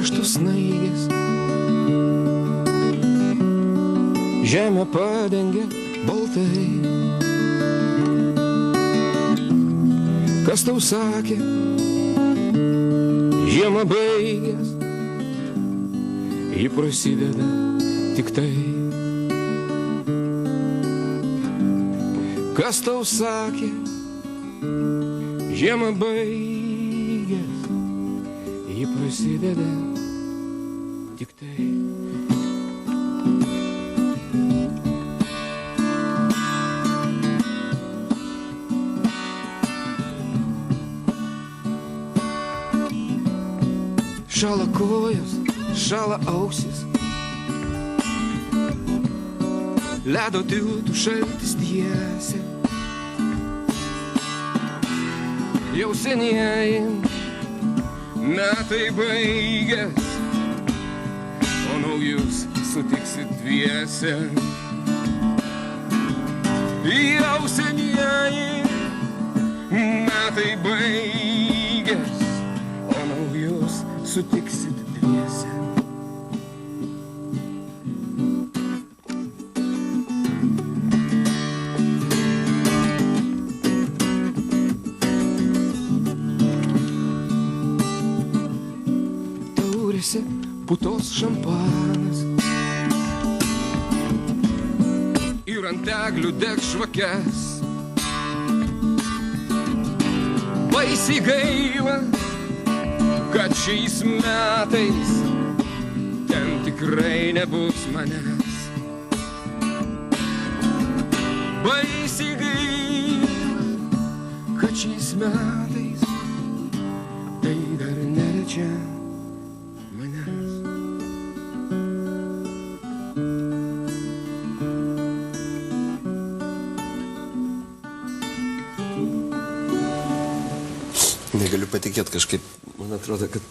karštus snaigės, žemę padengia baltai. Kas tau sakė, žiemą baigės, ji prasideda tik tai. Kas tau sakė, žiemą baigės, ji prasideda tik tai. Šala kojas, šala ausis, ledo tiltų šaltis tiesia. Jau senieji metai baigės, o naujus sutiksit dviese. Jau senieji metai baigės, o naujus sutiksit dviese. Taurėse putos šampanas ir ant eglių degs žvakes. Baisiai gaila, kad šiais metais ten tikrai nebus manęs. Baisiai gaila, kad šiais metais tai dar neliečia manęs. Negaliu patikėti kažkaip, man atrodo, kad